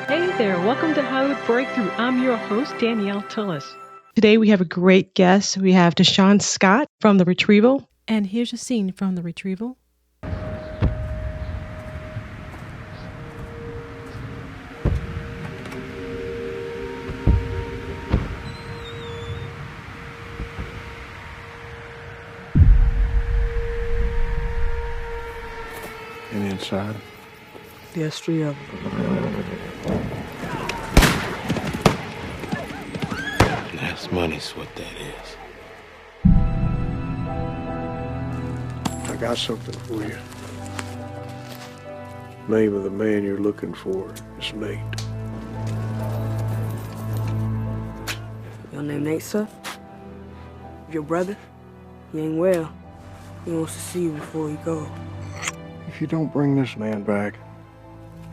Hey there, welcome to Hollywood Breakthrough. I'm your host, Danielle Tillis. Today we have a great guest. We have Tishuan Scott from the Retrieval. And here's a scene from the Retrieval. And inside? There's 3 of them. That's money's what that is. I got something for you. Name of the man you're looking for is Nate. Your name Nate, sir? Your brother? He ain't well. He wants to see you before he goes. If you don't bring this man back,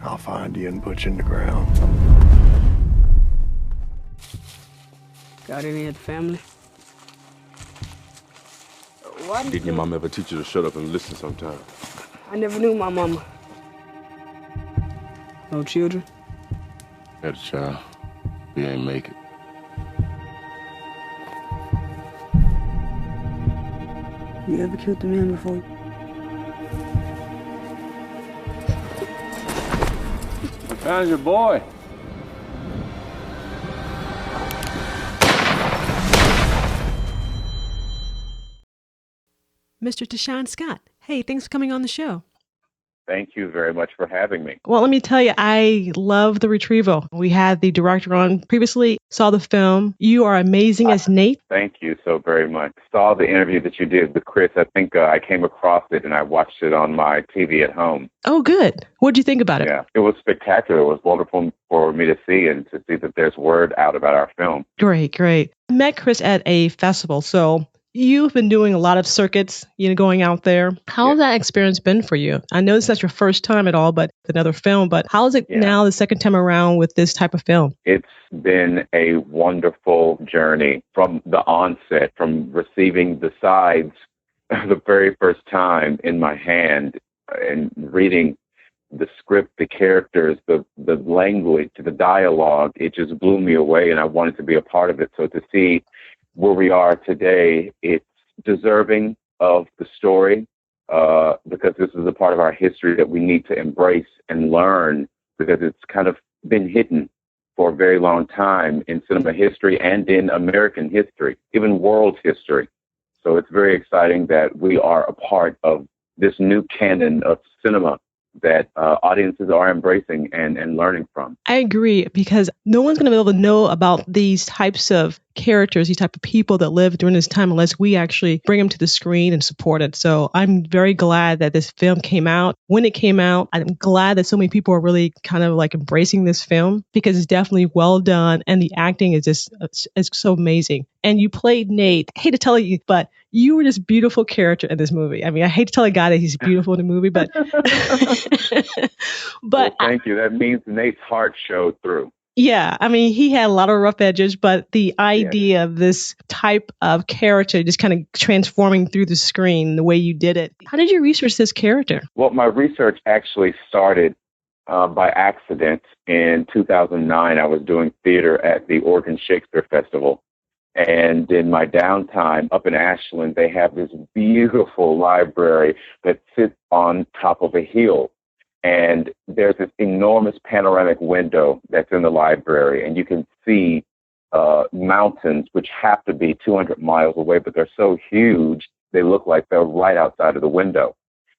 I'll find you and put you in the ground. Got any of the family? Didn't your mom ever teach you to shut up and listen sometime? I never knew my mama. No children? Had a child. We ain't make it. You ever killed a man before? Found your boy. Mr. Tishuan Scott. Hey, thanks for coming on the show. Thank you very much for having me. Well, let me tell you, I love the Retrieval. We had the director on previously, saw the film. You are amazing as Nate. Thank you so very much. Saw the interview that you did with Chris. I think I came across it and I watched it on my TV at home. Oh, good. What'd you think about it? Yeah, it was spectacular. It was wonderful for me to see and to see that there's word out about our film. Great. I met Chris at a festival, so you've been doing a lot of circuits, going out there. How has that experience been for you? I know it's not your first time at all, but another film, but how is it now the second time around with this type of film? It's been a wonderful journey from the onset, from receiving the sides the very first time in my hand and reading the script, the characters, the language, the dialogue. It just blew me away and I wanted to be a part of it. So to see where we are today, it's deserving of the story because this is a part of our history that we need to embrace and learn because it's kind of been hidden for a very long time in cinema history and in American history, even world history. So it's very exciting that we are a part of this new canon of cinema that audiences are embracing and learning from. I agree, because no one's going to be able to know about these types of characters, these type of people that live during this time unless we actually bring them to the screen and support it. So I'm very glad that this film came out. When it came out, I'm glad that so many people are really kind of like embracing this film because it's definitely well done and the acting is just it's so amazing. And you played Nate. I hate to tell you, but you were this beautiful character in this movie. I mean, I hate to tell a guy that he's beautiful in the movie, but well, thank you. That means Nate's heart showed through. Yeah, I mean, he had a lot of rough edges, but the idea of this type of character just kind of transforming through the screen, the way you did it. How did you research this character? Well, my research actually started by accident in 2009. I was doing theater at the Oregon Shakespeare Festival. And in my downtime up in Ashland, they have this beautiful library that sits on top of a hill. And there's this enormous panoramic window that's in the library, and you can see mountains, which have to be 200 miles away, but they're so huge, they look like they're right outside of the window.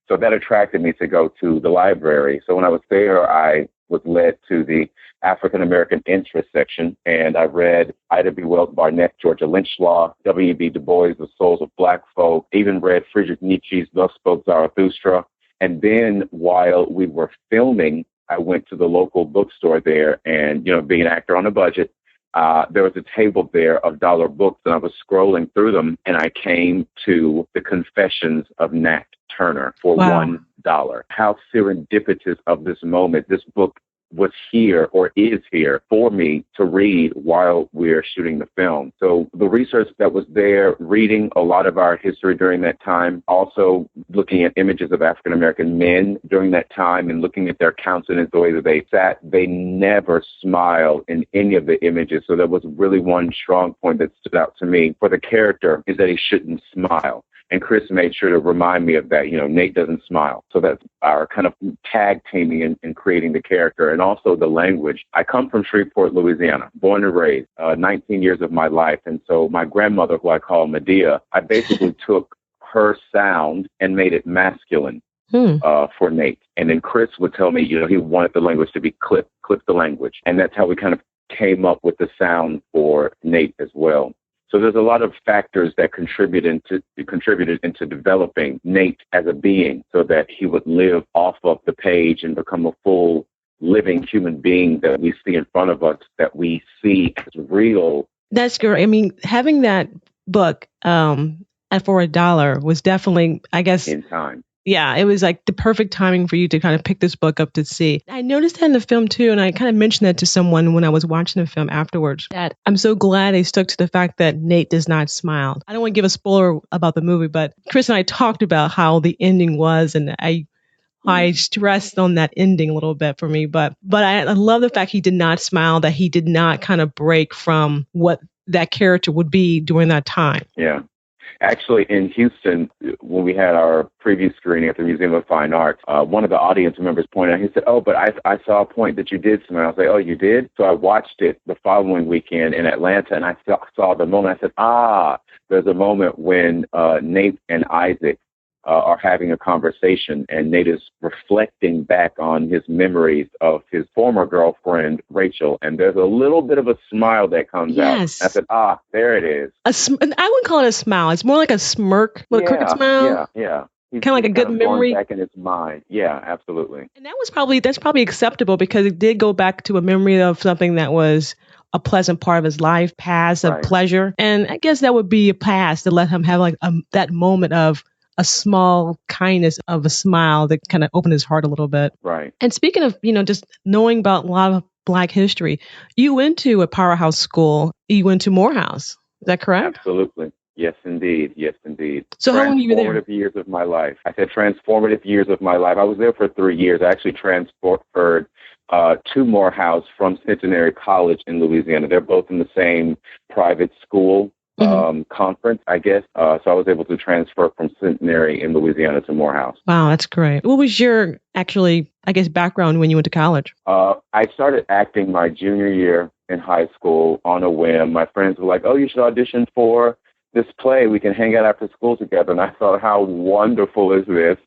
So that attracted me to go to the library. So when I was there, I was led to the African American interest section, and I read Ida B. Wells Barnett, Georgia Lynch Law, W.E.B. Du Bois, The Souls of Black Folk, even read Friedrich Nietzsche's Thus Spoke Zarathustra. And then while we were filming, I went to the local bookstore there and, being an actor on a budget, there was a table there of dollar books and I was scrolling through them and I came to The Confessions of Nat Turner for $1. How serendipitous of this moment. This book was here or is here for me to read while we're shooting the film. So the research that was there, reading a lot of our history during that time, also looking at images of African-American men during that time and looking at their countenance, the way that they sat, they never smiled in any of the images. So there was really one strong point that stood out to me for the character is that he shouldn't smile. And Chris made sure to remind me of that. Nate doesn't smile. So that's our kind of tag teaming in creating the character and also the language. I come from Shreveport, Louisiana, born and raised, 19 years of my life. And so my grandmother, who I call Medea, I basically took her sound and made it masculine for Nate. And then Chris would tell me, he wanted the language to be clip the language. And that's how we kind of came up with the sound for Nate as well. So there's a lot of factors that contributed into developing Nate as a being so that he would live off of the page and become a full living human being that we see in front of us, that we see as real. That's great. I mean, having that book at for $1 was definitely, I guess, in time. Yeah, it was like the perfect timing for you to kind of pick this book up to see. I noticed that in the film too, and I kind of mentioned that to someone when I was watching the film afterwards, that I'm so glad they stuck to the fact that Nate does not smile. I don't want to give a spoiler about the movie, but Chris and I talked about how the ending was, and I stressed on that ending a little bit for me, but I love the fact he did not smile, that he did not kind of break from what that character would be during that time. Yeah. Actually, in Houston, when we had our preview screening at the Museum of Fine Arts, one of the audience members pointed out, he said, but I saw a point that you did smile. I was like, oh, you did? So I watched it the following weekend in Atlanta, and I saw the moment. I said, there's a moment when Nate and Isaac are having a conversation, and Nate is reflecting back on his memories of his former girlfriend, Rachel, and there's a little bit of a smile that comes out. I said, there it is. I wouldn't call it a smile. It's more like a smirk with a crooked smile. Yeah. Kind of like a good memory. Back in his mind. Yeah, absolutely. And that's probably acceptable because it did go back to a memory of something that was a pleasant part of his life, past of pleasure. And I guess that would be a pass to let him have like that moment of a small kindness of a smile that kind of opened his heart a little bit. Right. And speaking of, just knowing about a lot of Black history, you went to a powerhouse school. You went to Morehouse. Is that correct? Absolutely. Yes, indeed. So how long were you there? Transformative years of my life. I said transformative years of my life. I was there for 3 years. I actually transferred to Morehouse from Centenary College in Louisiana. They're both in the same private school conference, I guess. So I was able to transfer from Centenary in Louisiana to Morehouse. Wow, that's great. What was your background when you went to college? I started acting my junior year in high school on a whim. My friends were like, oh, you should audition for this play. We can hang out after school together. And I thought, how wonderful is this?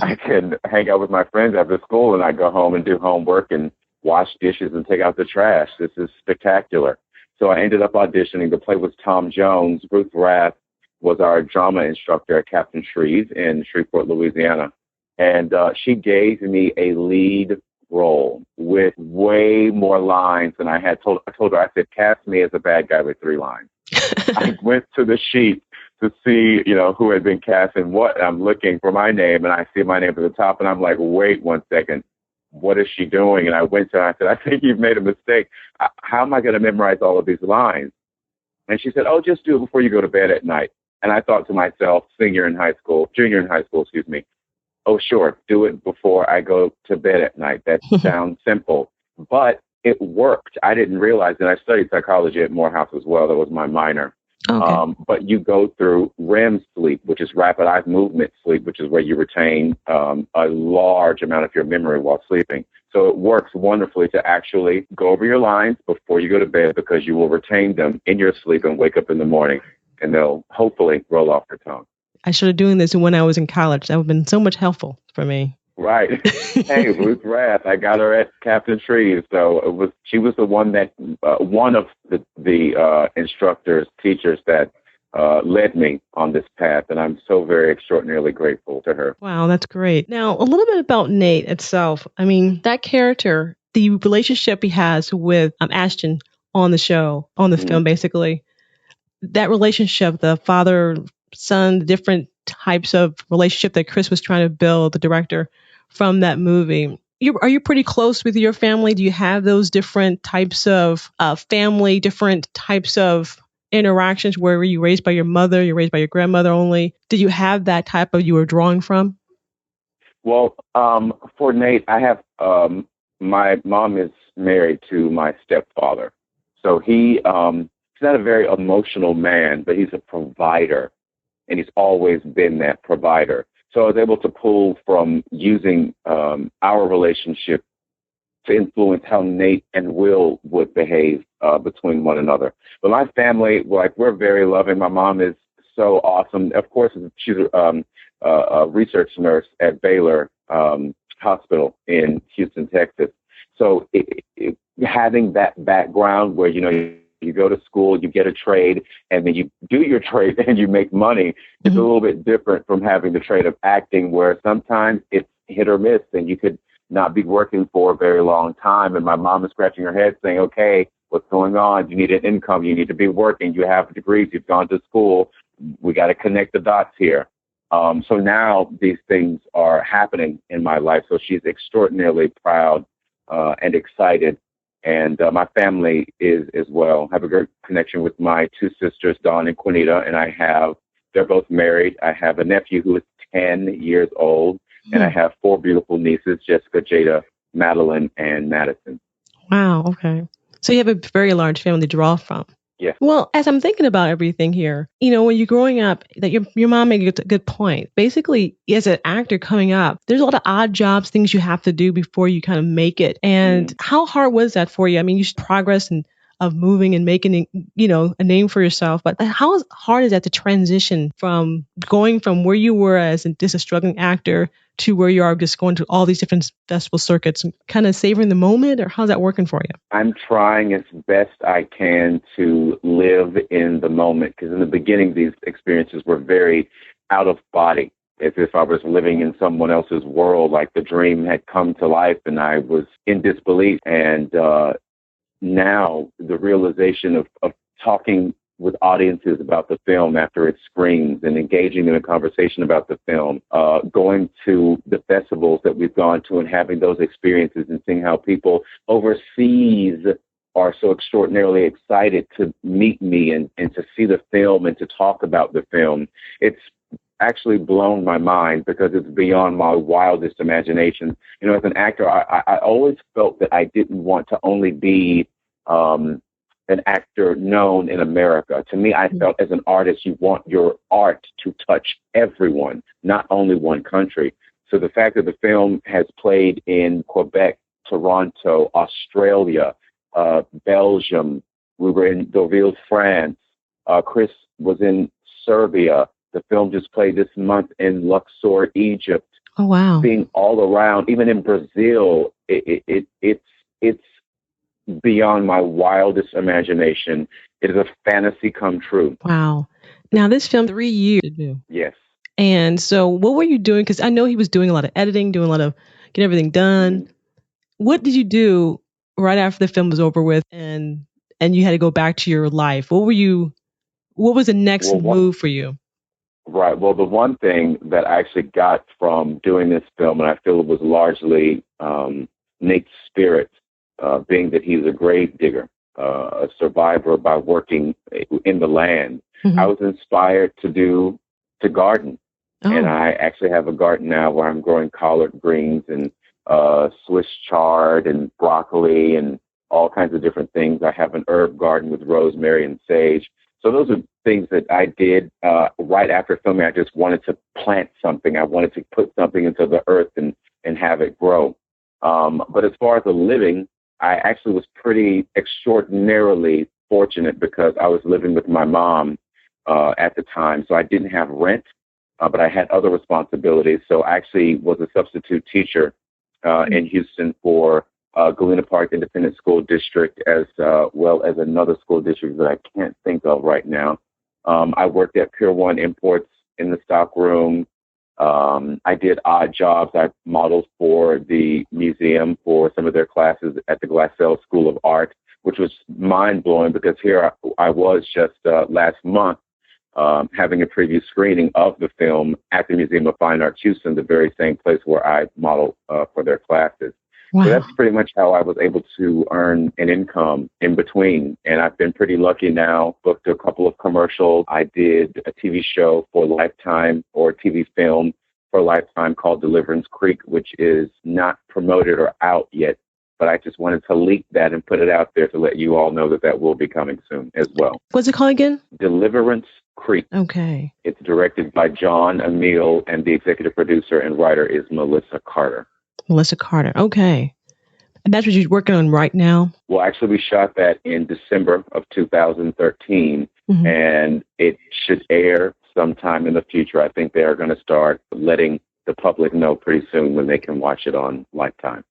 I can hang out with my friends after school, and I go home and do homework and wash dishes and take out the trash. This is spectacular. So I ended up auditioning. The play was Tom Jones. Ruth Rath was our drama instructor at Captain Shreve in Shreveport, Louisiana. And she gave me a lead role with way more lines than I had. I told her, I said, cast me as a bad guy with 3 lines. I went to the sheet to see, who had been cast and what. I'm looking for my name, and I see my name at the top, and I'm like, wait 1 second. What is she doing? And I went to her and I said, I think you've made a mistake. How am I going to memorize all of these lines? And she said, oh, just do it before you go to bed at night. And I thought to myself, junior in high school, oh, sure, do it before I go to bed at night. That sounds simple, but it worked. I didn't realize that. I studied psychology at Morehouse as well. That was my minor. Okay. But you go through REM sleep, which is rapid eye movement sleep, which is where you retain a large amount of your memory while sleeping. So it works wonderfully to actually go over your lines before you go to bed, because you will retain them in your sleep and wake up in the morning, and they'll hopefully roll off your tongue. I started doing this when I was in college. That would have been so much helpful for me. Right. Hey, Ruth Rath, I got her at Captain Shreve. So she was the one that, one of the instructors, teachers that led me on this path. And I'm so very extraordinarily grateful to her. Wow, that's great. Now, a little bit about Nate itself. I mean, that character, the relationship he has with Ashton on the show, on the film, basically, that relationship, the father-son, different types of relationship that Chris was trying to build, the director, from that movie. are you pretty close with your family? Do you have those different types of family, different types of interactions? Where were you raised by your mother? You're raised by your grandmother only? Did you have that type of you were drawing from? Well, for Nate, I have my mom is married to my stepfather, so he's not a very emotional man, but he's a provider, and he's always been that provider. So I was able to pull from using our relationship to influence how Nate and Will would behave between one another. But my family, like, we're very loving. My mom is so awesome. Of course, she's a research nurse at Baylor Hospital in Houston, Texas. So having that background where, you go to school, you get a trade, and then you do your trade and you make money. It's a little bit different from having the trade of acting, where sometimes it's hit or miss and you could not be working for a very long time. And my mom is scratching her head saying, okay, what's going on? You need an income. You need to be working. You have degrees. You've gone to school. We got to connect the dots here. So now these things are happening in my life. So she's extraordinarily proud and excited. And my family is as well. I have a great connection with my two sisters, Dawn and Quinita, and they're both married. I have a nephew who is 10 years old, and I have 4 beautiful nieces, Jessica, Jada, Madeline, and Madison. Wow. Okay. So you have a very large family to draw from. Yeah. Well, as I'm thinking about everything here, when you're growing up, that your mom made a good point. Basically, as an actor coming up, there's a lot of odd jobs, things you have to do before you kind of make it. And how hard was that for you? I mean, you progress of moving and making, a name for yourself. But how hard is that to transition from going from where you were as just a struggling actor to where you are just going to all these different festival circuits and kind of savoring the moment? Or how's that working for you? I'm trying as best I can to live in the moment, because in the beginning, these experiences were very out of body, as if I was living in someone else's world, like the dream had come to life and I was in disbelief. And now the realization of talking with audiences about the film after it screens and engaging in a conversation about the film, going to the festivals that we've gone to and having those experiences and seeing how people overseas are so extraordinarily excited to meet me and to see the film and to talk about the film. It's actually blown my mind because it's beyond my wildest imagination. As an actor, I always felt that I didn't want to only be an actor known in America. To me, I felt as an artist, you want your art to touch everyone, not only one country. So the fact that the film has played in Quebec, Toronto, Australia, Belgium, we were in Deauville, France, Chris was in Serbia. The film just played this month in Luxor, Egypt. Oh, wow. Being all around, even in Brazil, it's beyond my wildest imagination. It is a fantasy come true. Wow. Now, this film, 3 years to do. Yes. And so what were you doing? Because I know he was doing a lot of editing, doing a lot of getting everything done. What did you do right after the film was over with and you had to go back to your life? What was the next move for you? Right. Well, the one thing that I actually got from doing this film, and I feel it was largely Nate's spirit, being that he's a grave digger, a survivor by working in the land. I was inspired to garden. And I actually have a garden now where I'm growing collard greens and Swiss chard and broccoli and all kinds of different things. I have an herb garden with rosemary and sage. So those are things that I did right after filming. I just wanted to plant something. I wanted to put something into the earth and have it grow. But as far as the living, I actually was pretty extraordinarily fortunate because I was living with my mom at the time. So I didn't have rent, but I had other responsibilities. So I actually was a substitute teacher in Houston for Galena Park Independent School District, as well as another school district that I can't think of right now. I worked at Pier 1 Imports in the stockroom. I did odd jobs. I modeled for the museum for some of their classes at the Glassell School of Art, which was mind-blowing because here I was just last month having a preview screening of the film at the Museum of Fine Arts Houston, the very same place where I modeled for their classes. So Wow. that's pretty much how I was able to earn an income in between. And I've been pretty lucky now, booked a couple of commercials. I did a TV show for Lifetime, or a TV film for Lifetime called Deliverance Creek, which is not promoted or out yet. But I just wanted to leak that and put it out there to let you all know that that will be coming soon as well. What's it called again? Deliverance Creek. Okay. It's directed by John Emile, and the executive producer and writer is Melissa Carter. Melissa Carter. Okay. And that's what you're working on right now? Well, actually, we shot that in December of 2013, and it should air sometime in the future. I think they are going to start letting the public know pretty soon when they can watch it on Lifetime.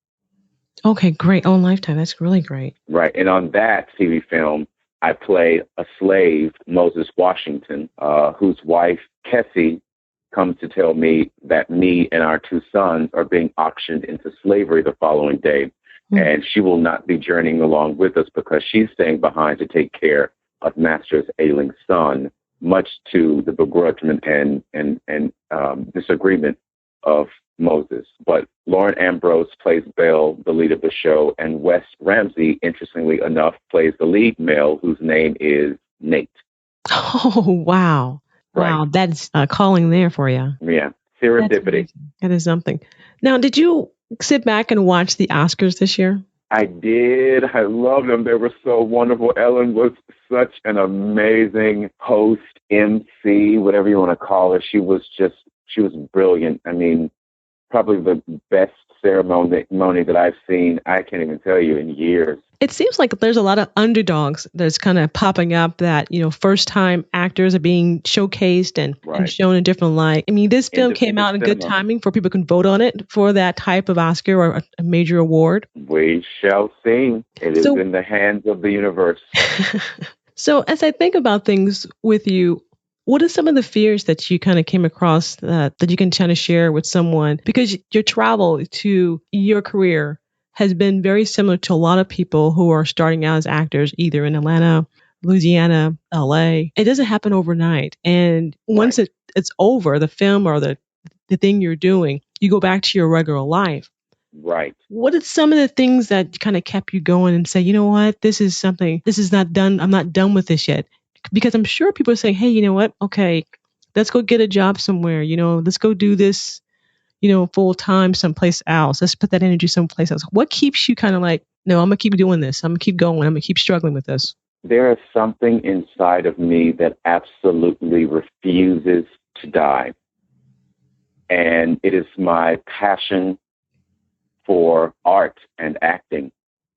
Okay, great. On Lifetime. That's really great. Right. And on that TV film, I play a slave, Moses Washington, whose wife, Kessie, comes to tell me that me and our two sons are being auctioned into slavery the following day. And she will not be journeying along with us because she's staying behind to take care of Master's ailing son, much to the begrudgment and disagreement of Moses. But Lauren Ambrose plays Belle, the lead of the show, and Wes Ramsey, interestingly enough, plays the lead male, whose name is Nate. Oh, wow. Right. Wow, that's a calling there for you. Yeah, serendipity. That is something. Now, did you sit back and watch the Oscars this year? I did. I loved them. They were so wonderful. Ellen was such an amazing host, MC, whatever you want to call her. She was brilliant. I mean, probably the best ceremony that I've seen, I can't even tell you, in years. It seems like there's a lot of underdogs that's kind of popping up that, first-time actors are being showcased and shown in different light. I mean, this film came out in good timing for people can vote on it for that type of Oscar or a major award. We shall see. It is in the hands of the universe. So as I think about things with you, what are some of the fears that you kind of came across that you can kind of share with someone? Because your travel to your career has been very similar to a lot of people who are starting out as actors, either in Atlanta, Louisiana, LA. It doesn't happen overnight. And once it's over, the film or the thing you're doing, you go back to your regular life. Right. What are some of the things that kind of kept you going and say, you know what, this is not done. I'm not done with this yet. Because I'm sure people are saying, hey, you know what? Okay, let's go get a job somewhere. Let's go do this, full time someplace else. Let's put that energy someplace else. What keeps you kind of like, no, I'm going to keep doing this. I'm going to keep going. I'm going to keep struggling with this. There is something inside of me that absolutely refuses to die. And it is my passion for art and acting.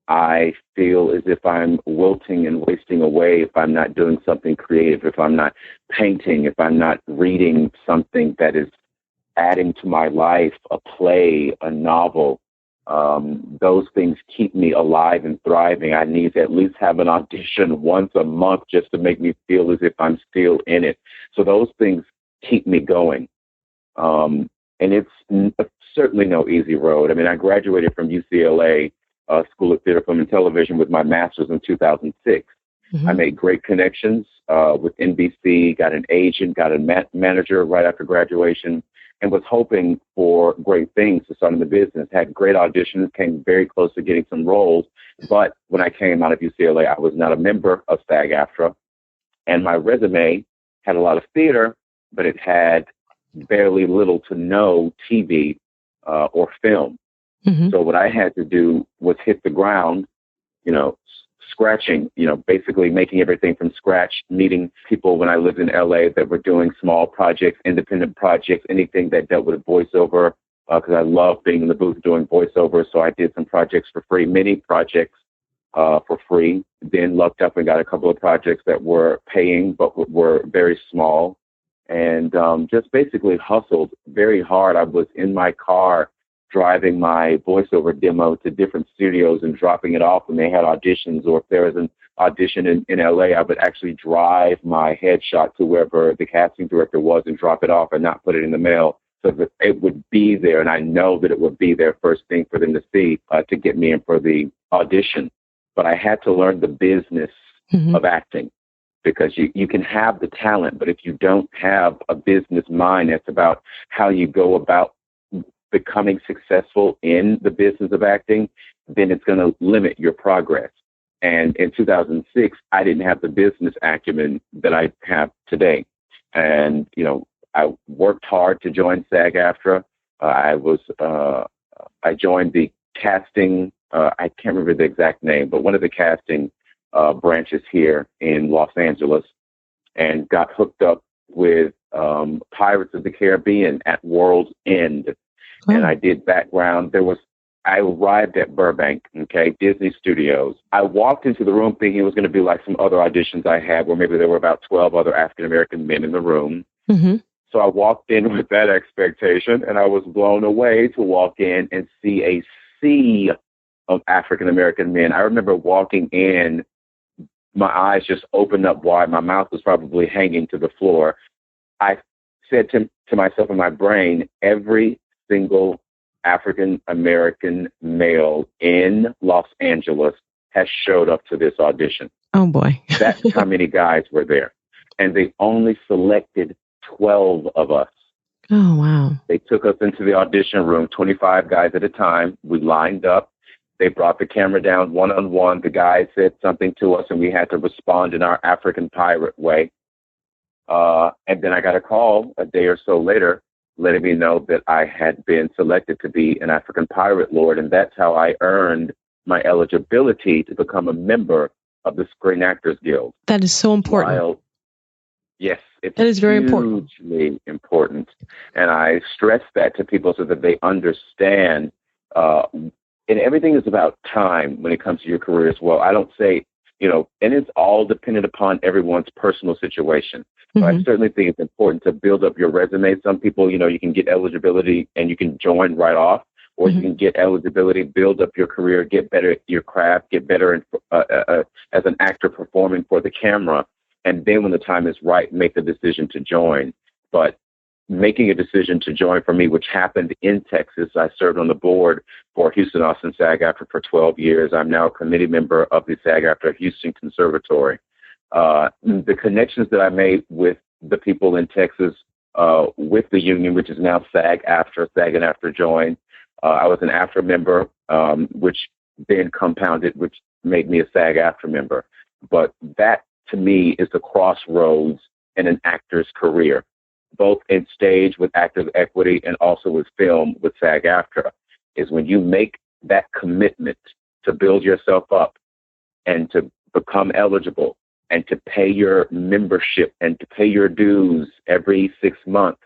I feel as if I'm wilting and wasting away if I'm not doing something creative, if I'm not painting, if I'm not reading something that is adding to my life, a play, a novel. Those things keep me alive and thriving. I need to at least have an audition once a month just to make me feel as if I'm still in it. So those things keep me going. And it's certainly no easy road. I mean, I graduated from UCLA School of Theater, Film, and Television with my master's in 2006. I made great connections with NBC, got an agent, got a manager right after graduation, and was hoping for great things to start in the business. Had great auditions, came very close to getting some roles. But when I came out of UCLA, I was not a member of SAG-AFTRA, and my resume had a lot of theater, but it had barely little to no TV or film. So what I had to do was hit the ground, scratching, basically making everything from scratch, meeting people when I lived in LA that were doing small projects, independent projects, anything that dealt with voiceover, because I love being in the booth doing voiceover. So I did some projects for free, many projects for free, then lucked up and got a couple of projects that were paying, but were very small, and just basically hustled very hard. I was in my car driving my voiceover demo to different studios and dropping it off when they had auditions, or if there was an audition in LA, I would actually drive my headshot to wherever the casting director was and drop it off and not put it in the mail so that it would be there. And I know that it would be there first thing for them to see to get me in for the audition. But I had to learn the business of acting, because you can have the talent, but if you don't have a business mind, it's about how you go about becoming successful in the business of acting, then it's going to limit your progress. And in 2006, I didn't have the business acumen that I have today. And, you know, I worked hard to join SAG-AFTRA. I joined the casting, I can't remember the exact name, but one of the casting branches here in Los Angeles, and got hooked up with Pirates of the Caribbean at World's End. Oh. And I did background. I arrived at Burbank, Disney Studios. I walked into the room thinking it was going to be like some other auditions I had where maybe there were about 12 other African-American men in the room. Mm-hmm. So I walked in with that expectation, and I was blown away to walk in and see a sea of African-American men. I remember walking in, my eyes just opened up wide. My mouth was probably hanging to the floor. I said to myself in my brain, every single African-American male in Los Angeles has showed up to this audition. Oh, boy. That's how many guys were there. And they only selected 12 of us. Oh, wow. They took us into the audition room, 25 guys at a time. We lined up. They brought the camera down one-on-one. The guy said something to us, and we had to respond in our African pirate way. And then I got a call a day or so later letting me know that I had been selected to be an African pirate lord, and that's how I earned my eligibility to become a member of the Screen Actors Guild. That is so important. Yes, it's that is very important. Hugely important. And I stress that to people so that they understand, and everything is about time when it comes to your career as well. I don't say, and it's all dependent upon everyone's personal situation. So I certainly think it's important to build up your resume. Some people, you can get eligibility and you can join right off, or you can get eligibility, build up your career, get better at your craft, get better as an actor performing for the camera. And then when the time is right, make the decision to join. But making a decision to join for me, which happened in Texas, I served on the board for Houston Austin SAG-AFTRA for 12 years. I'm now a committee member of the SAG-AFTRA Houston Conservatory. The connections that I made with the people in Texas, with the union, which is now SAG-AFTRA, SAG and AFTRA joined. I was an AFTRA member, which then compounded, which made me a SAG-AFTRA member. But that, to me, is the crossroads in an actor's career, both in stage with Actors Equity and also with film with SAG-AFTRA, is when you make that commitment to build yourself up and to become eligible and to pay your membership and to pay your dues every 6 months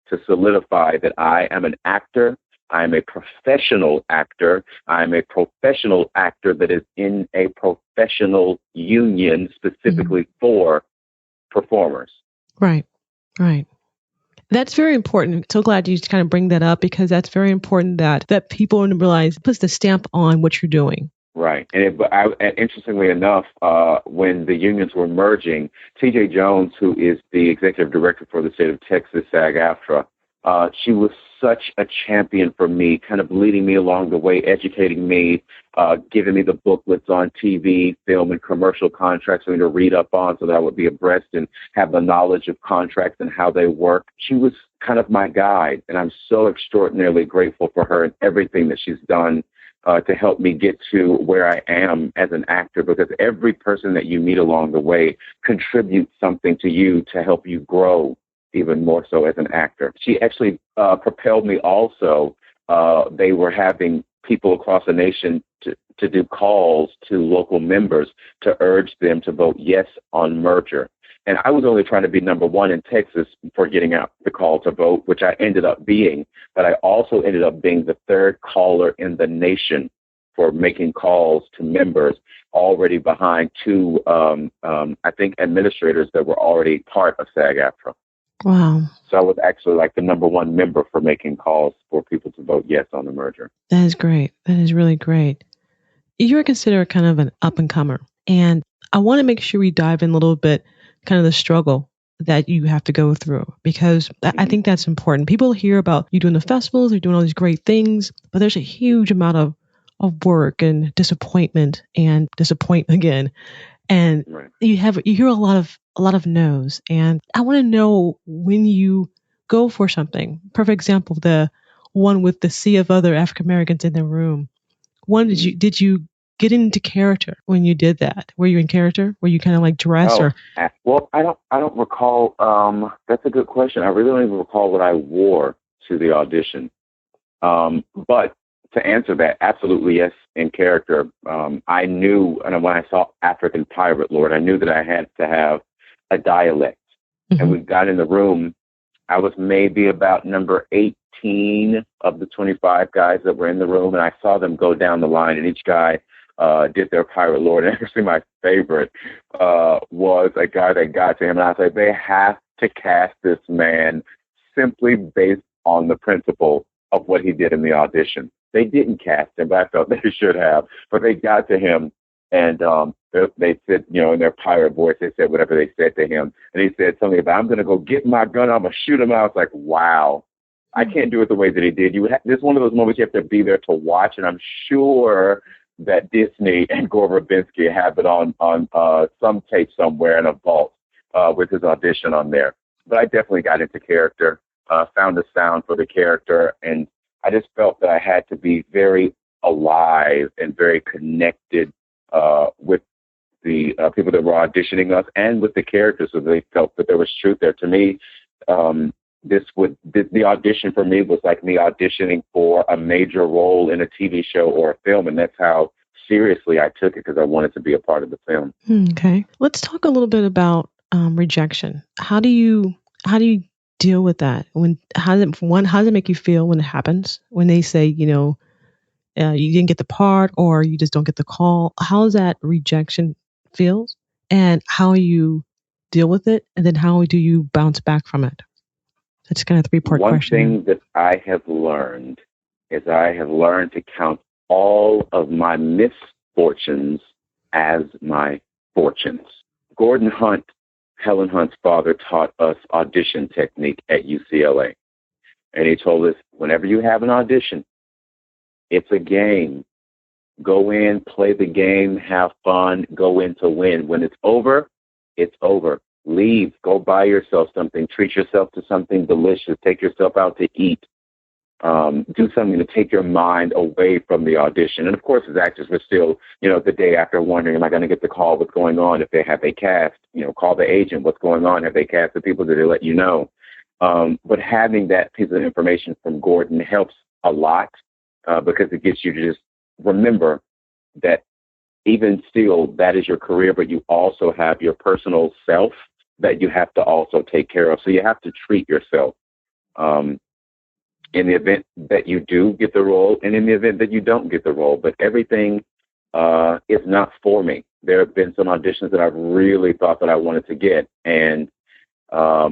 to solidify that I am an actor, I am a professional actor, I am a professional actor that is in a professional union specifically for performers. Right, right. That's very important. So glad you kind of bring that up, because that's very important that people realize, puts the stamp on what you're doing. Right. And interestingly enough, when the unions were merging, T.J. Jones, who is the executive director for the state of Texas, SAG-AFTRA, she was such a champion for me, kind of leading me along the way, educating me, giving me the booklets on TV, film, and commercial contracts for me to read up on so that I would be abreast and have the knowledge of contracts and how they work. She was kind of my guide, and I'm so extraordinarily grateful for her and everything that she's done to help me get to where I am as an actor, because every person that you meet along the way contributes something to you to help you grow even more so as an actor. She actually propelled me also. They were having people across the nation to do calls to local members to urge them to vote yes on merger. And I was only trying to be number one in Texas for getting out the call to vote, which I ended up being. But I also ended up being the third caller in the nation for making calls to members, already behind two, I think, administrators that were already part of SAG-AFTRA. Wow. So I was actually like the number one member for making calls for people to vote yes on the merger. That is great. That is really great. You're considered kind of an up-and-comer. And I want to make sure we dive in a little bit, kind of the struggle that you have to go through, because I think that's important. People hear about you doing the festivals, you're doing all these great things, but there's a huge amount of work and disappointment and disappoint again. And right. you hear a lot of no's. And I want to know, when you go for something, perfect example, the one with the sea of other African Americans in the room. One, did you get into character when you did that? Were you in character? Were you kind of like dressed or? Well, I don't recall. That's a good question. I really don't even recall what I wore to the audition. But to answer that, absolutely yes, in character. I knew, and when I saw African Pirate Lord, I knew that I had to have a dialect. Mm-hmm. And we got in the room. I was maybe about number 18 of the 25 guys that were in the room, and I saw them go down the line, and each guy did their Pirate Lord. And actually, my favorite was a guy that got to him, and I was like, they have to cast this man simply based on the principle of what he did in the audition. They didn't cast him, but I felt they should have. But they got to him, and they said, in their pirate voice, they said whatever they said to him. And he said something about, I'm going to go get my gun, I'm going to shoot him. I was like, wow, I can't do it the way that he did. This is one of those moments you have to be there to watch, and I'm sure that Disney and Gore Verbinski have it on some tape somewhere in a vault with his audition on there. But I definitely got into character, found a sound for the character, and I just felt that I had to be very alive and very connected with the people that were auditioning us and with the characters, so they felt that there was truth there. To me, the audition for me was like me auditioning for a major role in a TV show or a film, and that's how seriously I took it, because I wanted to be a part of the film. Okay, let's talk a little bit about rejection. How do you deal with that? How does it make you feel when it happens? When they say, you didn't get the part, or you just don't get the call? How does that rejection feel, and how you deal with it, and then how do you bounce back from it? That's kind of a 3-part question. One thing that I have learned is I have learned to count all of my misfortunes as my fortunes. Gordon Hunt, Helen Hunt's father, taught us audition technique at UCLA. And he told us, whenever you have an audition, it's a game. Go in, play the game, have fun, go in to win. When it's over, it's over. Leave, go buy yourself something, treat yourself to something delicious, take yourself out to eat, do something to take your mind away from the audition. And of course, as actors, we're still, the day after wondering, am I going to get the call? What's going on? If they cast, call the agent. What's going on? Have they cast the people? Did they let you know? But having that piece of information from Gordon helps a lot, because it gets you to just remember that even still, that is your career, but you also have your personal self that you have to also take care of. So you have to treat yourself in the event that you do get the role, and in the event that you don't get the role. But everything is not for me. There have been some auditions that I really thought that I wanted to get. And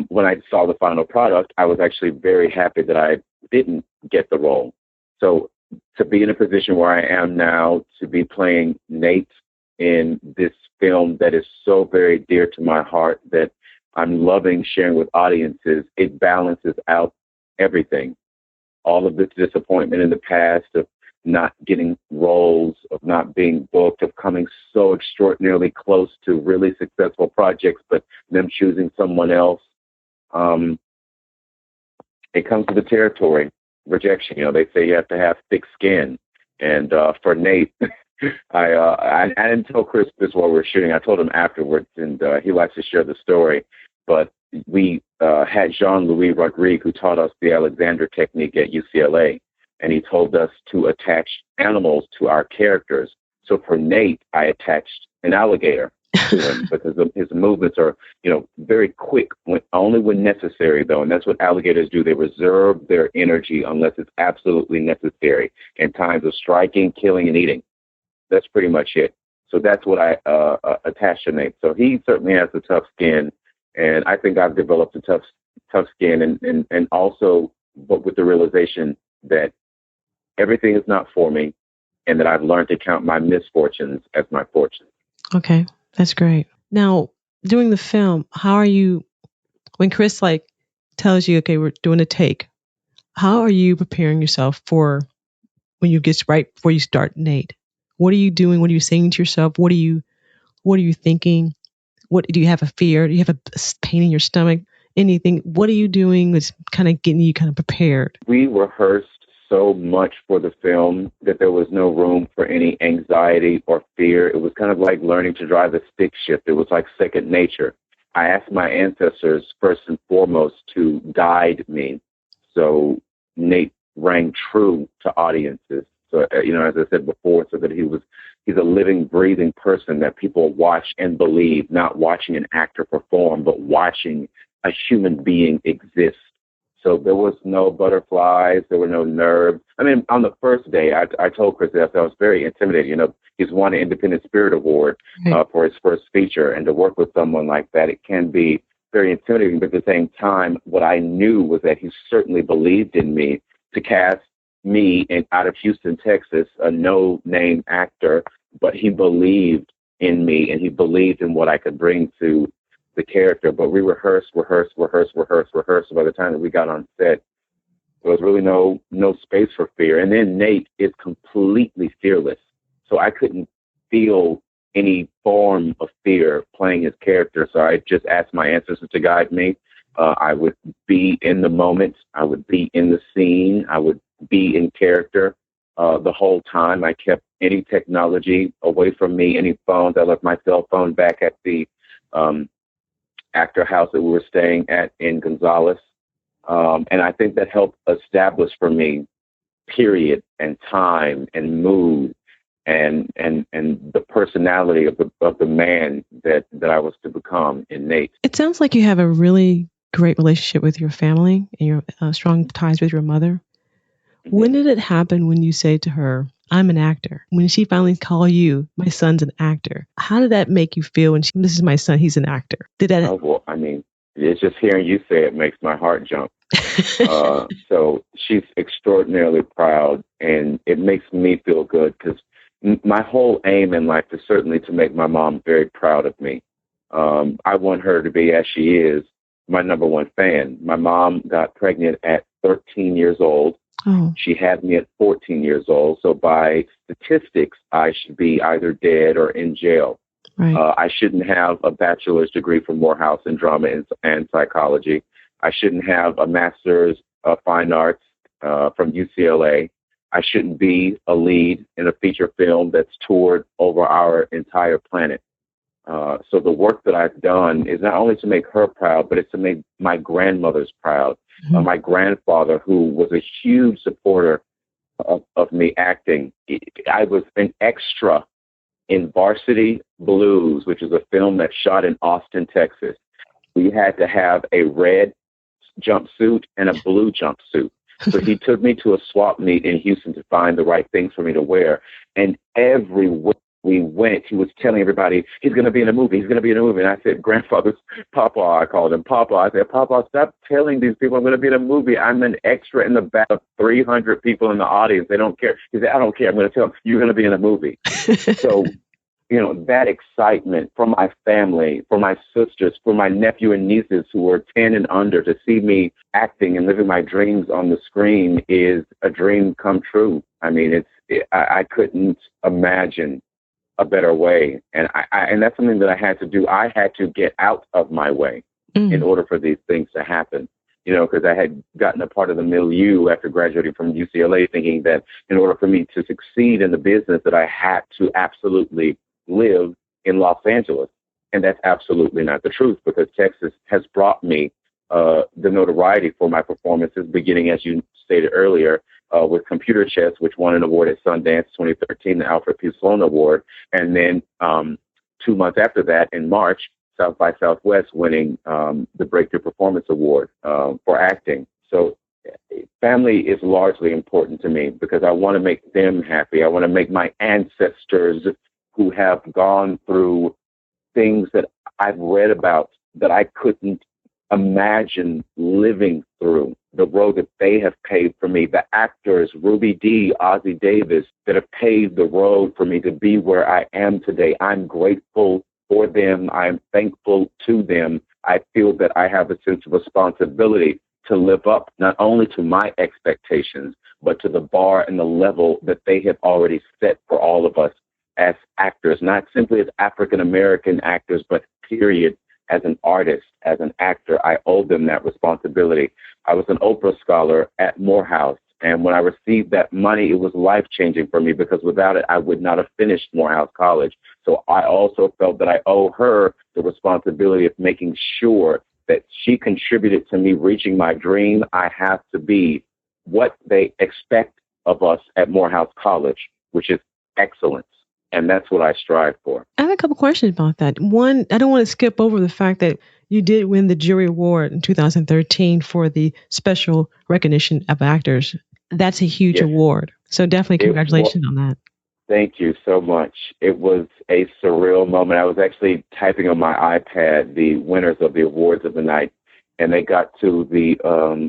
when I saw the final product, I was actually very happy that I didn't get the role. So to be in a position where I am now, to be playing Nate in this film that is so very dear to my heart, that I'm loving sharing with audiences, it balances out everything. All of this disappointment in the past of not getting roles, of not being booked, of coming so extraordinarily close to really successful projects, but them choosing someone else. It comes with the territory. Rejection. They say you have to have thick skin. And for Nate, I didn't tell Chris this while we were shooting. I told him afterwards, and he likes to share the story. But we had Jean-Louis Rodrigue, who taught us the Alexander technique at UCLA, and he told us to attach animals to our characters. So for Nate, I attached an alligator to him because his movements are, very quick, only when necessary, though. And that's what alligators do. They reserve their energy unless it's absolutely necessary in times of striking, killing, and eating. That's pretty much it. So that's what I attached to Nate. So he certainly has a tough skin, and I think I've developed a tough skin, and also, but with the realization that everything is not for me, and that I've learned to count my misfortunes as my fortunes. Okay, that's great. Now, doing the film, how are you, when Chris tells you, okay, we're doing a take, how are you preparing yourself for when you get right before you start Nate? What are you doing? What are you saying to yourself? What are you thinking? What do you have a fear? Do you have a pain in your stomach? Anything? What are you doing that's kind of getting you kind of prepared? We rehearsed so much for the film that there was no room for any anxiety or fear. It was kind of like learning to drive a stick shift. It was like second nature. I asked my ancestors first and foremost to guide me. So Nate rang true to audiences. So, as I said before, so that he's a living, breathing person that people watch and believe, not watching an actor perform, but watching a human being exist. So there was no butterflies, there were no nerves. I mean, on the first day, I told Chris Eska I was very intimidated. He's won an Indie Spirt Award for his first feature, and to work with someone like that, it can be very intimidating. But at the same time, what I knew was that he certainly believed in me to cast me out of Houston, Texas, a no-name actor, but he believed in me and he believed in what I could bring to the character. But we rehearsed. By the time that we got on set, there was really no space for fear. And then Nate is completely fearless. So I couldn't feel any form of fear playing his character. So I just asked my ancestors to guide me. I would be in the moment. I would be in the scene. I would be in character the whole time. I kept any technology away from me, any phones. I left my cell phone back at the actor house that we were staying at in Gonzales. And I think that helped establish for me period and time and mood and the personality of the man that I was to become in Nate. It sounds like you have a really great relationship with your family and your strong ties with your mother. When did it happen when you say to her, I'm an actor? When she finally called you, my son's an actor. How did that make you feel when this is my son, he's an actor? Did that? Oh, well, I mean, it's just hearing you say it makes my heart jump. So she's extraordinarily proud, and it makes me feel good because my whole aim in life is certainly to make my mom very proud of me. I want her to be, as she is, my number one fan. My mom got pregnant at 13 years old. Oh. She had me at 14 years old. So by statistics, I should be either dead or in jail. Right. I shouldn't have a bachelor's degree from Morehouse in drama and psychology. I shouldn't have a master's of fine arts from UCLA. I shouldn't be a lead in a feature film that's toured over our entire planet. So the work that I've done is not only to make her proud, but it's to make my grandmothers proud. Mm-hmm. My grandfather, who was a huge supporter of me acting. I was an extra in Varsity Blues, which is a film that's shot in Austin, Texas. We had to have a red jumpsuit and a blue jumpsuit. So he took me to a swap meet in Houston to find the right things for me to wear. And everywhere we went, he was telling everybody, he's going to be in a movie. He's going to be in a movie. And I said, grandfather's Papa, I called him Papa. I said, Papa, stop telling these people I'm going to be in a movie. I'm an extra in the back of 300 people in the audience. They don't care. He said, I don't care. I'm going to tell them, you're going to be in a movie. So, that excitement from my family, for my sisters, for my nephew and nieces who were 10 and under, to see me acting and living my dreams on the screen is a dream come true. I mean, I couldn't imagine a better way. And and that's something that I had to do. I had to get out of my way in order for these things to happen. Because I had gotten a part of the milieu after graduating from UCLA, thinking that in order for me to succeed in the business, that I had to absolutely live in Los Angeles. And that's absolutely not the truth, because Texas has brought me the notoriety for my performances, beginning, as you stated earlier, with Computer Chess, which won an award at Sundance 2013, the Alfred P. Sloan Award. And then 2 months after that, in March, South by Southwest winning the Breakthrough Performance Award for acting. So family is largely important to me because I want to make them happy. I want to make my ancestors who have gone through things that I've read about that I couldn't imagine living through, the road that they have paved for me, the actors, Ruby Dee, Ossie Davis, that have paved the road for me to be where I am today. I'm grateful for them. I'm thankful to them. I feel that I have a sense of responsibility to live up not only to my expectations, but to the bar and the level that they have already set for all of us as actors, not simply as African-American actors, but period, as an artist, as an actor. I owe them that responsibility. I was an Oprah scholar at Morehouse, And when I received that money, it was life-changing for me because without it, I would not have finished Morehouse College. So I also felt that I owe her the responsibility of making sure that she contributed to me reaching my dream. I have to be what they expect of us at Morehouse College, which is excellence. And that's what I strive for. I have a couple questions about that. One, I don't want to skip over the fact that you did win the jury award in 2013 for the special recognition of actors. That's a huge award. So definitely congratulations on that. Thank you so much. It was a surreal moment. I was actually typing on my iPad the winners of the awards of the night, and they got to the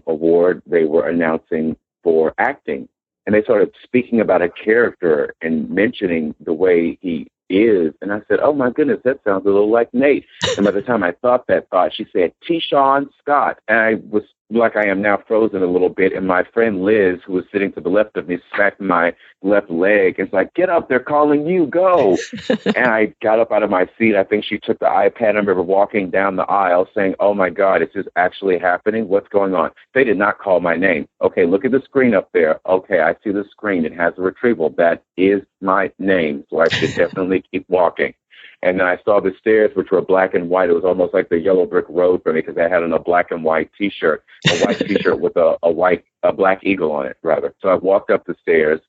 award they were announcing for acting. And they started speaking about a character and mentioning the way he is. And I said, oh, my goodness, that sounds a little like Nate. And by the time I thought that thought, she said, Tishuan Scott. And I was like I am now, frozen a little bit. And my friend Liz, who was sitting to the left of me, smacked my left leg. It's like, get up, they're calling you, go. And I got up out of my seat. I think she took the iPad. I remember walking down the aisle saying, oh, my God, is this actually happening? What's going on? They did not call my name. Okay, look at the screen up there. Okay, I see the screen. It has a retrieval. That is my name. So I should definitely keep walking. And then I saw the stairs, which were black and white. It was almost like the yellow brick road for me because I had on a black and white T-shirt, a white T-shirt with a black eagle on it, rather. So I walked up the stairs,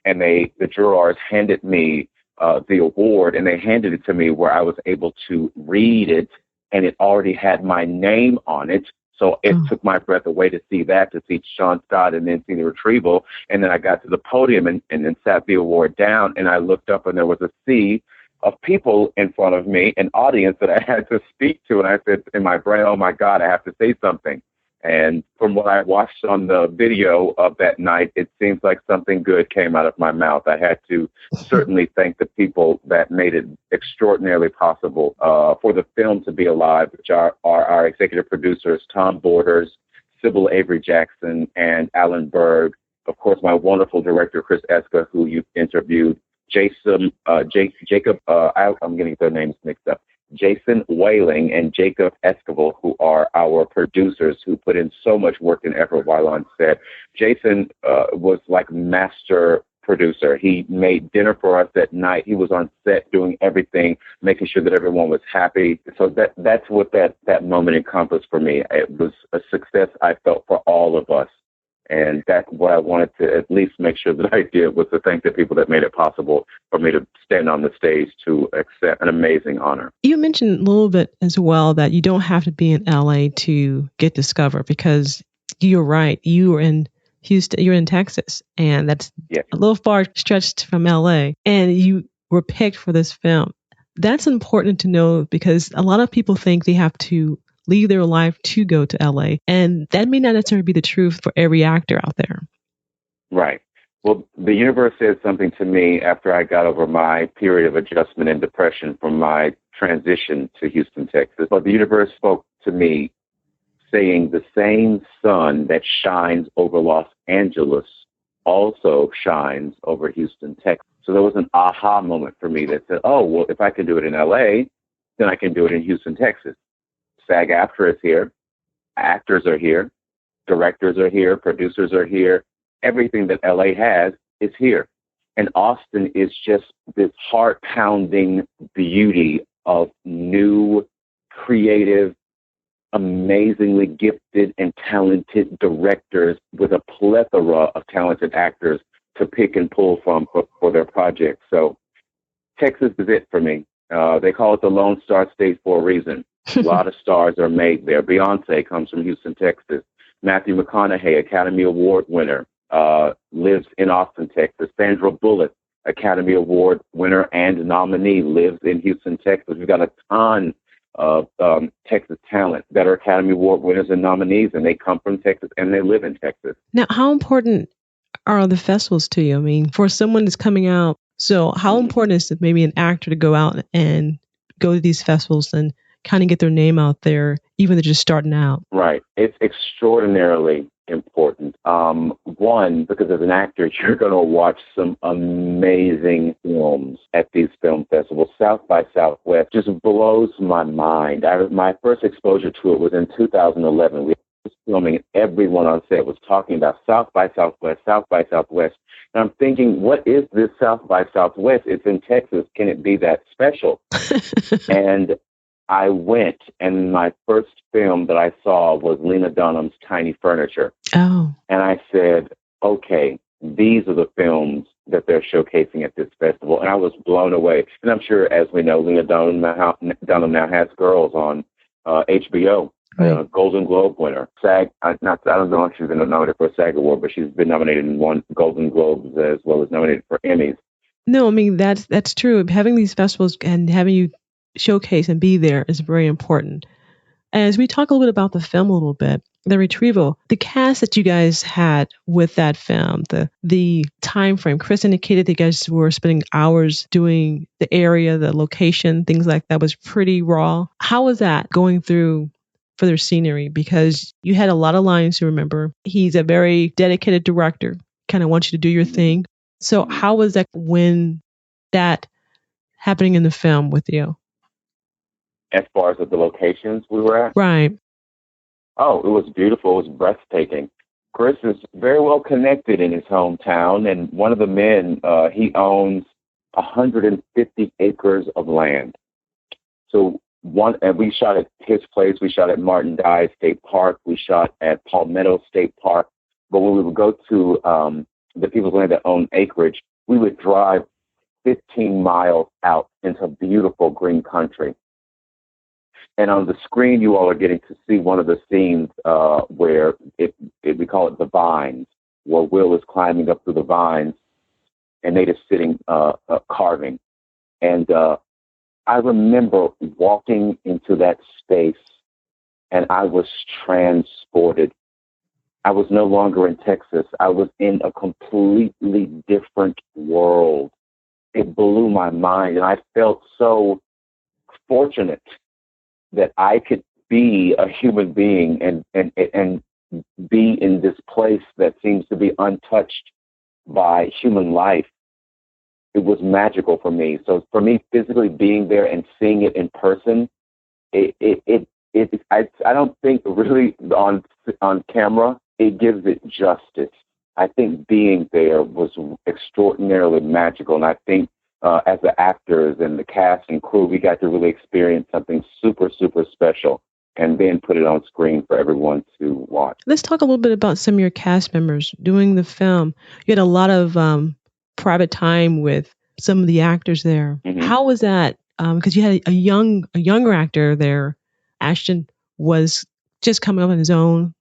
and the jurors handed me the award, and they handed it to me where I was able to read it, and it already had my name on it. So it took my breath away to see that, to see Tishuan Scott and then see the retrieval. And then I got to the podium and then sat the award down, and I looked up, and there was a sea of people in front of me, an audience that I had to speak to. And I said in my brain, oh, my God, I have to say something. And from what I watched on the video of that night, it seems like something good came out of my mouth. I had to certainly thank the people that made it extraordinarily possible for the film to be alive, which are our executive producers, Tom Borders, Sibyl Avery Jackson, and Alan Berg. Of course, my wonderful director, Chris Eska, who you interviewed, Jacob, I'm getting their names mixed up, Jason Wehling and Jacob Esquivel, who are our producers who put in so much work and effort while on set. Jason was like master producer. He made dinner for us at night. He was on set doing everything, making sure that everyone was happy. So that's what that moment encompassed for me. It was a success I felt for all of us. And that's what I wanted to at least make sure that I did, was to thank the people that made it possible for me to stand on the stage to accept an amazing honor. You mentioned a little bit as well that you don't have to be in LA to get discovered, because you're right. You are in Houston, you're in Texas, and that's a little far stretched from LA, and you were picked for this film. That's important to know, because a lot of people think they have to leave their life to go to LA. And that may not necessarily be the truth for every actor out there. Right. Well, the universe said something to me after I got over my period of adjustment and depression from my transition to Houston, Texas. But the universe spoke to me saying the same sun that shines over Los Angeles also shines over Houston, Texas. So there was an aha moment for me that said, oh, well, if I can do it in LA, then I can do it in Houston, Texas. SAG-AFTRA is here, actors are here, directors are here, producers are here. Everything that LA has is here. And Austin is just this heart-pounding beauty of new, creative, amazingly gifted and talented directors with a plethora of talented actors to pick and pull from for their projects. So Texas is it for me. They call it the Lone Star State for a reason. A lot of stars are made there. Beyonce comes from Houston, Texas. Matthew McConaughey, Academy Award winner, lives in Austin, Texas. Sandra Bullock, Academy Award winner and nominee, lives in Houston, Texas. We've got a ton of Texas talent that are Academy Award winners and nominees, and they come from Texas and they live in Texas. Now, how important are the festivals to you? I mean, for someone that's coming out, so how important is it maybe an actor to go out and go to these festivals and kind of get their name out there, even if they're just starting out? Right. It's extraordinarily important. One, because as an actor, you're going to watch some amazing films at these film festivals. South by Southwest just blows my mind. My first exposure to it was in 2011. We had this filming, and everyone on set was talking about South by Southwest, South by Southwest. And I'm thinking, what is this South by Southwest? It's in Texas. Can it be that special? And I went, and my first film that I saw was Lena Dunham's Tiny Furniture. Oh. And I said, okay, these are the films that they're showcasing at this festival. And I was blown away. And I'm sure, as we know, Lena Dunham now has Girls on HBO, Right. Golden Globe winner. I don't know if she's been nominated for a SAG award, but she's been nominated in one Golden Globes as well as nominated for Emmys. No, I mean, that's true. Having these festivals and having you showcase and be there is very important. As we talk a little bit about the film a little bit, the Retrieval, the cast that you guys had with that film, the time frame. Chris indicated that you guys were spending hours doing the area, the location, things like that was pretty raw. How was that going through for their scenery? Because you had a lot of lines to remember. He's a very dedicated director, kind of wants you to do your thing. So how was that when that happening in the film with you? As far as the locations we were at? Right. Oh, it was beautiful. It was breathtaking. Chris is very well connected in his hometown, and one of the men, he owns 150 acres of land. So and we shot at his place. We shot at Martin Dye State Park. We shot at Palmetto State Park. But when we would go to the people's land that own acreage, we would drive 15 miles out into beautiful green country. And on the screen, you all are getting to see one of the scenes where we call it the vines, where Will is climbing up through the vines and Nate is sitting carving. And I remember walking into that space and I was transported. I was no longer in Texas. I was in a completely different world. It blew my mind, and I felt so fortunate that I could be a human being and be in this place that seems to be untouched by human life. It was magical for me. So for me, physically being there and seeing it in person, I don't think really on camera it gives it justice. I think being there was extraordinarily magical, and I think as the actors and the cast and crew, we got to really experience something super, super special and then put it on screen for everyone to watch. Let's talk a little bit about some of your cast members doing the film. You had a lot of private time with some of the actors there. Mm-hmm. How was that? Because you had a younger actor there. Ashton was just coming up on his own,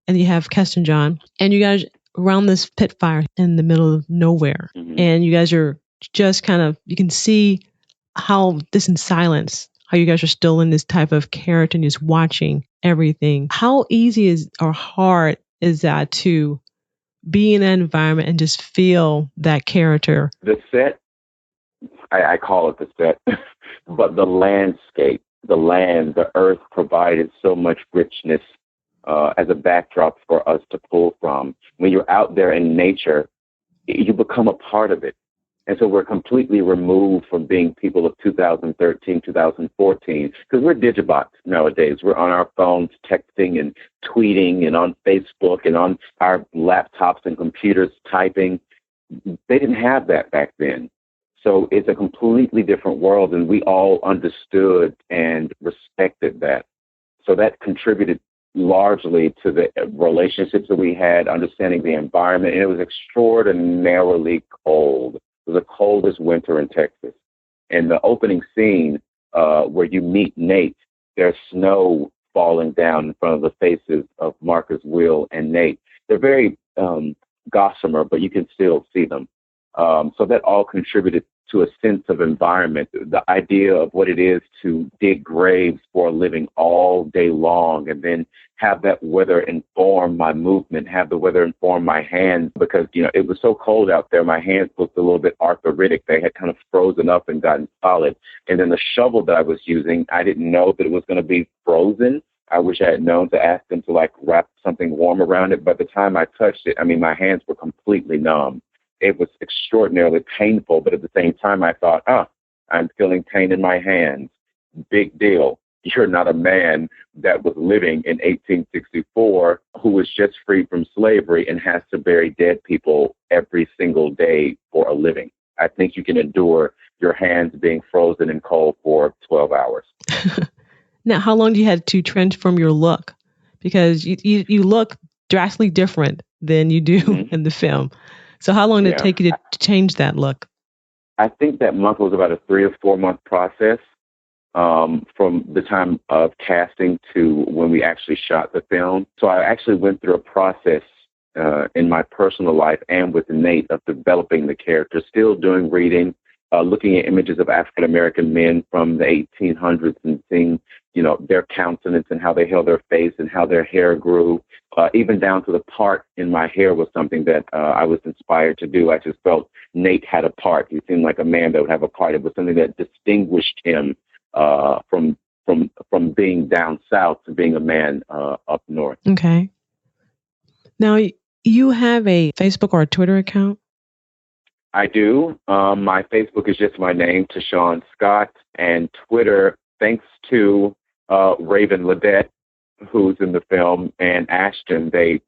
and you have Keston John, and you guys around this pit fire in the middle of nowhere, mm-hmm. and you guys are just kind of, you can see how this in silence, how you guys are still in this type of character and just watching everything. How easy or hard is that to be in that environment and just feel that character? The set, I call it the set, but the landscape, the land, the earth provided so much richness as a backdrop for us to pull from. When you're out there in nature, you become a part of it. And so we're completely removed from being people of 2013, 2014, because we're digibots nowadays. We're on our phones texting and tweeting and on Facebook and on our laptops and computers typing. They didn't have that back then. So it's a completely different world, and we all understood and respected that. So that contributed largely to the relationships that we had, understanding the environment, and it was extraordinarily cold. It was the coldest winter in Texas. And the opening scene where you meet Nate, there's snow falling down in front of the faces of Marcus, Will, and Nate. They're very gossamer, but you can still see them. So that all contributed to a sense of environment, the idea of what it is to dig graves for a living all day long, and then have that weather inform my movement, have the weather inform my hands, because, it was so cold out there. My hands looked a little bit arthritic. They had kind of frozen up and gotten solid. And then the shovel that I was using, I didn't know that it was going to be frozen. I wish I had known to ask them to wrap something warm around it. By the time I touched it, my hands were completely numb. It was extraordinarily painful, but at the same time, I thought, I'm feeling pain in my hands. Big deal. you're not a man that was living in 1864 who was just freed from slavery and has to bury dead people every single day for a living. I think you can endure your hands being frozen and cold for 12 hours. Now, how long do you have to transform your look? Because you look drastically different than you do in the film. So how long did it take you to change that look? I think that month was about a 3 or 4 month process from the time of casting to when we actually shot the film. So I actually went through a process in my personal life and with Nate of developing the character, still doing reading, looking at images of African-American men from the 1800s and seeing, their countenance and how they held their face and how their hair grew. Even down to the part in my hair was something that I was inspired to do. I just felt Nate had a part. He seemed like a man that would have a part. It was something that distinguished him from being down south to being a man up north. Okay. Now, you have a Facebook or a Twitter account? I do. My Facebook is just my name, Tishuan Scott, and Twitter, thanks to Raven Ledette, who's in the film, and Ashton, they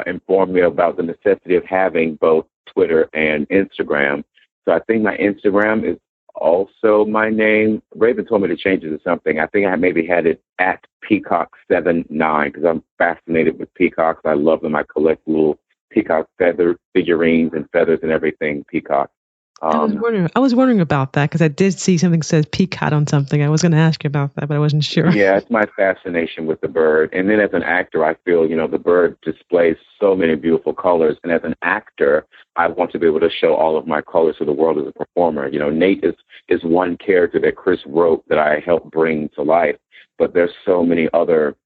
informed me about the necessity of having both Twitter and Instagram. So I think my Instagram is also my name. Raven told me to change it to something. I think I maybe had it at Peacock79 because I'm fascinated with peacocks. I love them. I collect little peacock feather figurines and feathers and everything. Peacock. I was wondering about that because I did see something that says peacock on something. I was going to ask you about that, but I wasn't sure. Yeah, it's my fascination with the bird. And then as an actor, I feel, the bird displays so many beautiful colors. And as an actor, I want to be able to show all of my colors to the world as a performer. Nate is one character that Chris wrote that I helped bring to life. But there's so many other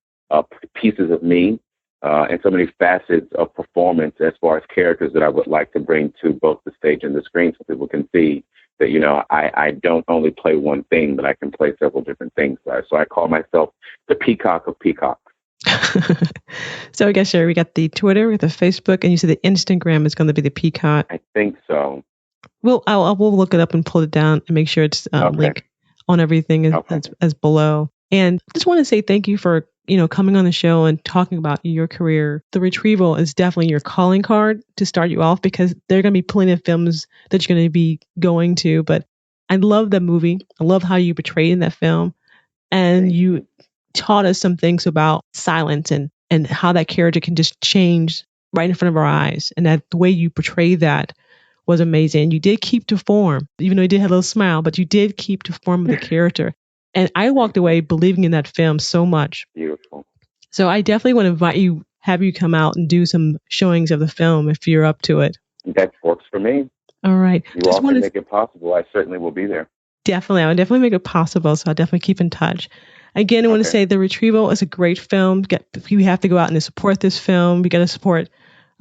pieces of me and so many facets of performance as far as characters that I would like to bring to both the stage and the screen so people can see that, I don't only play one thing, but I can play several different things. So I call myself the peacock of peacocks. So I guess, Sherry, we got the Twitter, we got the Facebook, and you said the Instagram is going to be the peacock. I think so. We'll look it up and pull it down and make sure it's linked on everything as below. And I just want to say thank you for coming on the show and talking about your career. The Retrieval is definitely your calling card to start you off because there are going to be plenty of films that you're going to be going to. But I love that movie. I love how you portrayed in that film. And you taught us some things about silence and how that character can just change right in front of our eyes. And that the way you portrayed that was amazing. You did keep to form, even though you did have a little smile, but you did keep to form of the character. And I walked away believing in that film so much. Beautiful. So I definitely want to invite you, have you come out and do some showings of the film if you're up to it. That works for me. All right. You all can make it possible. I certainly will be there. Definitely. I would definitely make it possible. So I'll definitely keep in touch. Again, I want to say The Retrieval is a great film. We have to go out and support this film. We got to support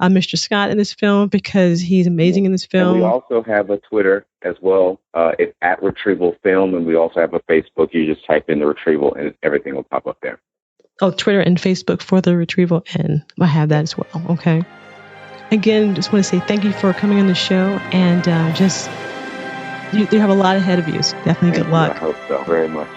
Mr. Scott in this film because he's amazing in this film. And we also have a Twitter as well. It's at Retrieval Film, and we also have a Facebook. You just type in The Retrieval, and everything will pop up there. Oh, Twitter and Facebook for The Retrieval, and I have that as well. Okay. Again, just want to say thank you for coming on the show, and you have a lot ahead of you. So definitely good luck. I hope so very much.